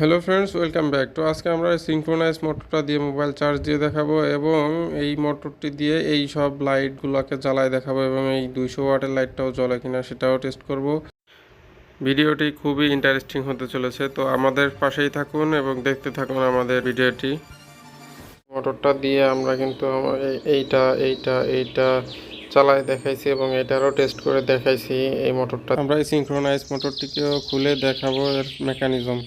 Hello friends, welcome back. তো আজকে আমরা সিঙ্ক্রোনাইজ মোটরটা দিয়ে মোবাইল চার্জ দিয়ে দেখাবো এবং এই মোটরটি দিয়ে এই সব লাইটগুলোকে জ্বালায় দেখাবো এবং এই 200 ওয়াটের লাইটটাও জ্বলে কিনা সেটাও টেস্ট করব। ভিডিওটি খুবই ইন্টারেস্টিং হতে চলেছে, তো আমাদের পাশেই থাকুন এবং দেখতে থাকুন আমাদের ভিডিওটি। মোটরটা দিয়ে আমরা কিন্তু এইটা চালায় দেখাইছি এবং এটারও টেস্ট করে দেখাইছি। এই মোটরটা আমরা এই সিঙ্ক্রোনাইজ মোটরটিকেও খুলে দেখাবো এর মেকানিজম।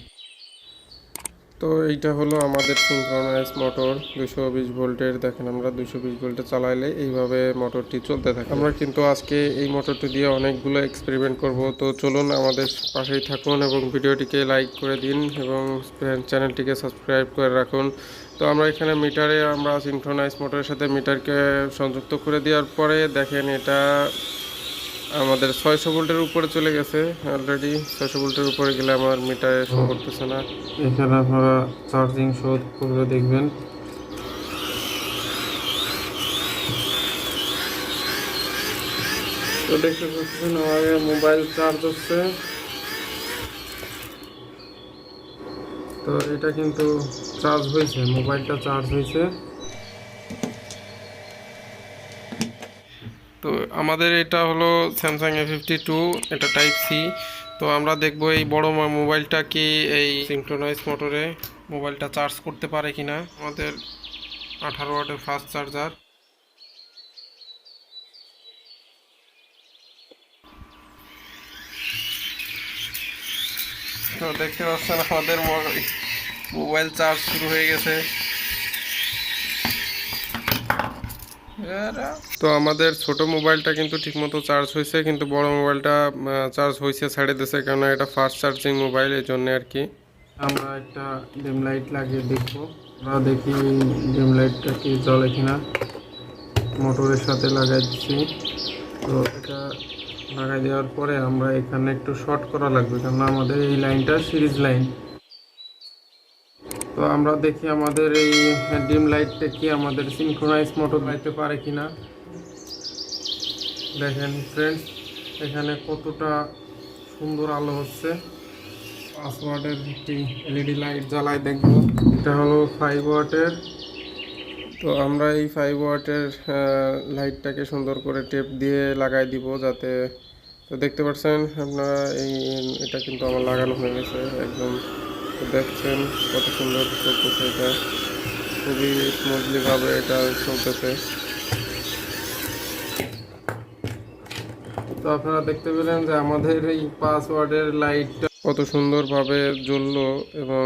তো এইটা হলো আমাদের সিঙ্ক্রোনাইজ মোটর 220 ভোল্টের। দেখেন আমরা 220 ভোল্টে চালাইলে এইভাবে মোটরটি চলতে থাকে। আমরা কিন্তু আজকে এই মোটরটি দিয়ে অনেকগুলো এক্সপেরিমেন্ট করব। তো চলুন আমাদের পাশেই থাকুন এবং ভিডিওটিকে লাইক করে দিন এবং চ্যানেলটিকে সাবস্ক্রাইব করে রাখুন। তো আমরা এখানে মিটারে আমরা সিঙ্ক্রোনাইজ মোটরের সাথে মিটারকে সংযুক্ত করে দেওয়ার পরে দেখেন এটা আমাদের 600 ভোল্টের উপরে চলে গেছে। অলরেডি 600 ভোল্টের উপরে গেলে আমার মিটারে শো করতেছে না। এখানে আপনারা চার্জিং শো করে দেখবেন। তো দেখতে পাচ্ছেন আমার মোবাইল চার্জ হচ্ছে। তো এটা কিন্তু চার্জ হয়েছে, মোবাইলটা চার্জ হয়েছে। তো আমাদের এটা হলো স্যামসাং A52, এটা টাইপ সি। তো আমরা দেখবো এই বড় মোবাইলটা কি এই সিঙ্ক্রোনাইজ মোটরে মোবাইলটা চার্জ করতে পারে কিনা। আমাদের 18 ওয়াটের ফাস্ট চার্জার। তো দেখতে পাচ্ছেন আমাদের মোবাইল চার্জ শুরু হয়ে গেছে। তো আমাদের ছোট মোবাইলটা কিন্তু ঠিকমতো চার্জ হয়েছে, কিন্তু বড় মোবাইলটা চার্জ হয়েছে ছেড়ে দিয়েছে, কারণ এটা ফাস্ট চার্জিং মোবাইল, এই জন্য আর কি। আমরা একটা ডিম লাইট লাগিয়ে দেখবো, আমরা দেখি ডিম লাইটটা কি জ্বলে কিনা। মোটরের সাথে লাগাই দিচ্ছি। তো এটা লাগাই দেওয়ার পরে আমরা এখানে একটু শর্ট করা লাগবে, কারণ আমাদের এই লাইনটা সিরিজ লাইন। তো আমরা দেখি আমাদের এই ডিম লাইটটা কি আমাদের সিনক্রোনাইজ মোটর লাইতে পারে কিনা। দেখেন ফ্রেন্ডস, এখানে কতটা সুন্দর আলো হচ্ছে। 5 ওয়াটের একটি এলইডি লাইট জ্বালাই দেখব। এটা হলো 5 ওয়াটের। তো আমরা এই 5 ওয়াটের লাইটটাকে সুন্দর করে টেপ দিয়ে লাগাই দিব যাতে। তো দেখতে পাচ্ছেন আপনারা এটা কিন্তু আমার লাগানো হয়ে গেছে একদম। তো দেখছেন কত সুন্দর চলতেছে, এটা খুবই স্মুথলি ভাবে এটা চলতেছে। তো আপনারা দেখতে পেলেন যে আমাদের এই 5 ওয়াটের লাইটটা কত সুন্দরভাবে জ্বললো এবং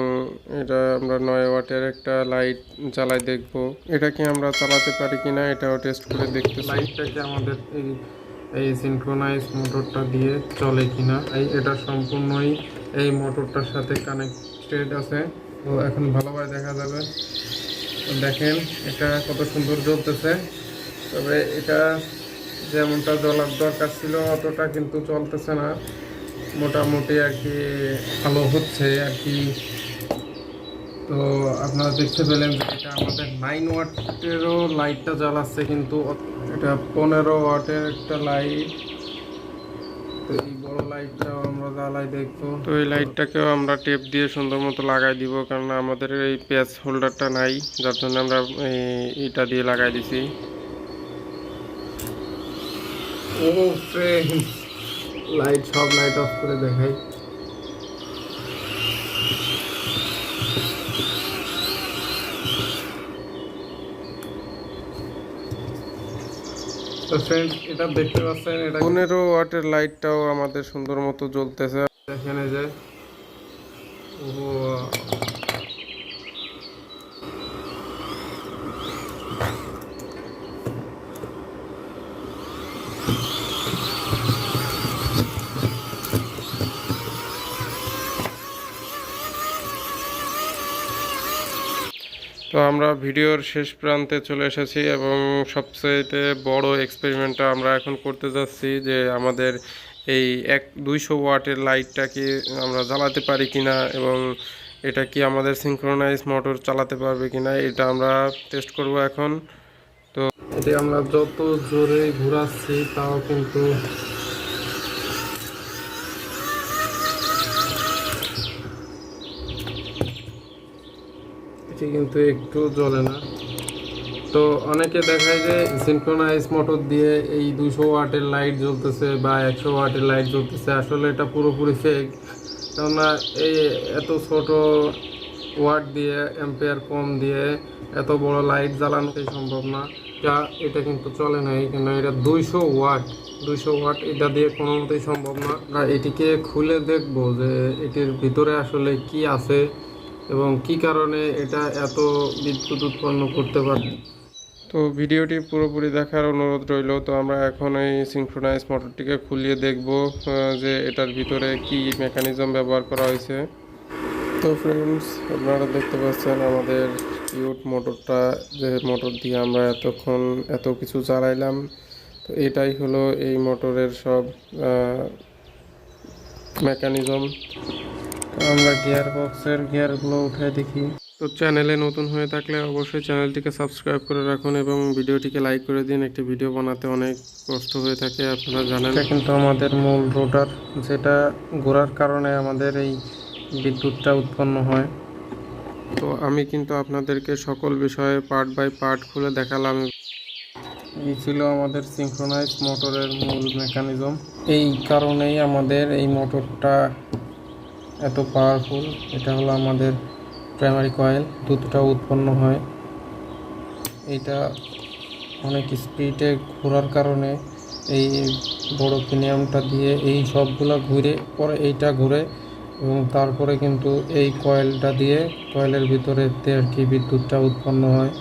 এটা আমরা 9 ওয়াটের একটা লাইট জ্বালাই দেখব এটা কি আমরা চালাতে পারি কিনা, এটাও টেস্ট করে দেখতে। লাইটটাকে আমাদের এই সিনক্রোনাইজ মোটরটা দিয়ে চলে কিনা। এটা সম্পূর্ণই এই মোটরটার সাথে কানেক্টেড আছে। তো এখন ভালোভাবে দেখা যাবে। দেখেন এটা কত সুন্দর জ্বলতেছে, তবে এটা যেমনটা জ্বলার দরকার ছিল অতটা কিন্তু চলতেছে না, মোটামুটি আর কি ভালো হচ্ছে আর কি। তো আপনারা দেখতে পেলেন যে এটা আমাদের 9 ওয়াটেরও লাইটটা জ্বালাচ্ছে, কিন্তু এটা 15 ওয়াটের একটা লাইট। তো এই বড় লাইটটাও আমরা জ্বালাই দেখবো। তো এই লাইটটাকেও আমরা টেপ দিয়ে সুন্দর মতো লাগাই দিব, কারণ আমাদের এই পেঁয়াজ হোল্ডারটা নাই, যার জন্য আমরা এইটা দিয়ে লাগাই দিছি। ও ফ্রেন্ড, লাইট সব লাইট অফ করে দেখাই। তো ফ্রেন্ড এটা দেখতে পাচ্ছেন, এটা 15 ওয়াটের লাইটটাও আমাদের সুন্দর মতো জ্বলতেছে। এখানে যে তো আমরা ভিডিওর শেষ প্রান্তে চলে এসেছি এবং সবচেয়ে বড় এক্সপেরিমেন্টটা আমরা এখন করতে যাচ্ছি, যে আমাদের এই 200 ওয়াটের লাইটটা কি আমরা জ্বালাতে পারি কিনা এবং এটা কি আমাদের সিঙ্ক্রোনাইজ মোটর চালাতে পারবে কিনা, এটা আমরা টেস্ট করব এখন। তো এটি আমরা যত জোরে ঘোরাচ্ছি তাও কিন্তু লাইটটি কিন্তু একটু জ্বলে না। তো অনেকে দেখায় যে সিনক্রোনাইজ মোটর দিয়ে এই 200 ওয়াটের লাইট জ্বলতেছে বা 100 ওয়াটের লাইট জ্বলতেছে, আসলে এটা পুরোপুরি ফেক। কেননা এই এত ছোট ওয়াট দিয়ে, অ্যাম্পিয়ার কম দিয়ে এত বড় লাইট জ্বালানোই সম্ভব না। এটা কিন্তু চলে না, কেন এটা 200 ওয়াট এটা দিয়ে কোনো মতেই সম্ভব না। আমরা এটিকে খুলে দেখবো যে এটির ভিতরে আসলে কি আছে এবং কি কারণে এটা এত বিদ্যুৎ উৎপন্ন করতে পারে। তো ভিডিওটি পুরোপুরি দেখার অনুরোধ রইল। তো আমরা এখন এই সিনক্রোনাইজ মোটরটিকে খুলিয়ে দেখব যে এটার ভিতরে কি মেকানিজম ব্যবহার করা হয়েছে। তো ফ্রেন্ডস, আপনারা দেখতে পাচ্ছেন আমাদের কিউট মোটরটা, যে মোটর দিয়ে আমরা এতক্ষণ এত কিছু চালাইলাম। তো এটাই হলো এই মোটরের সব মেকানিজম। আমরা গিয়ার বক্সের গিয়ারগুলো উঠে দেখি। তো চ্যানেলে নতুন হয়ে থাকলে অবশ্যই চ্যানেলটিকে সাবস্ক্রাইব করে রাখুন এবং ভিডিওটিকে লাইক করে দিন। একটি ভিডিও বানাতে অনেক কষ্ট হয়ে থাকে, আপনারা জানেন। এটা কিন্তু আমাদের মূল রোটার, যেটা ঘোরার কারণে আমাদের এই বিদ্যুৎটা উৎপন্ন হয়। তো আমি কিন্তু আপনাদেরকে সকল বিষয়ে পার্ট বাই পার্ট খুলে দেখালাম। এই ছিল আমাদের সিনক্রোনাইজ মোটরের মূল মেকানিজম। এই কারণেই আমাদের এই মোটরটা এত পাওয়ারফুল। এটা হলো আমাদের প্রাইমারি কয়েল, দুধটা উৎপন্ন হয়। এটা অনেক স্পিডে ঘোরার কারণে এই বড় প্রিমিয়ামটা দিয়ে এই সবগুলো ঘুরে পরে এইটা ঘুরে এবং তারপরে কিন্তু এই কয়েলটা দিয়ে কয়েলের ভিতরে আর কি বিদ্যুৎটা উৎপন্ন হয়,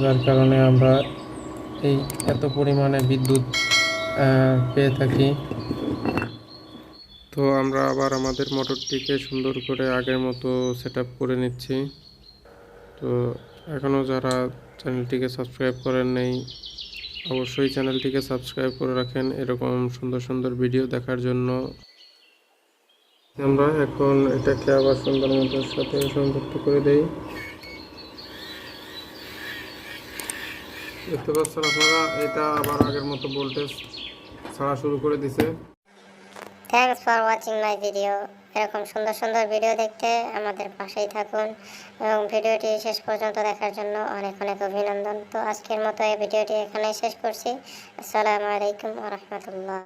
যার কারণে আমরা এই এত পরিমাণে বিদ্যুৎ পেয়ে থাকি। তো আমরা আবার আমাদের মোটরটিকে সুন্দর করে আগের মতো সেটআপ করে নিচ্ছি। তো এখনও যারা চ্যানেলটিকে সাবস্ক্রাইব করেন নাই, অবশ্যই চ্যানেলটিকে সাবস্ক্রাইব করে রাখেন এরকম সুন্দর সুন্দর ভিডিও দেখার জন্য। আমরা এখন এটাকে আবার সুন্দর মোটরের সাথে সংযুক্ত করে দেই। দেখতে পাচ্ছেন আপনারা, এটা আবার আগের মতো ভোল্টেজ ছাড়া শুরু করে দিছে। Thanks for watching my video. এরকম সুন্দর সুন্দর ভিডিও দেখতে আমাদের পাশেই থাকুন এবং ভিডিওটি শেষ পর্যন্ত দেখার জন্য অনেক অনেক অভিনন্দন। তো আজকের মতো এই ভিডিওটি এখানেই শেষ করছি। আসসালামু আলাইকুম ওয়া রাহমাতুল্লাহ।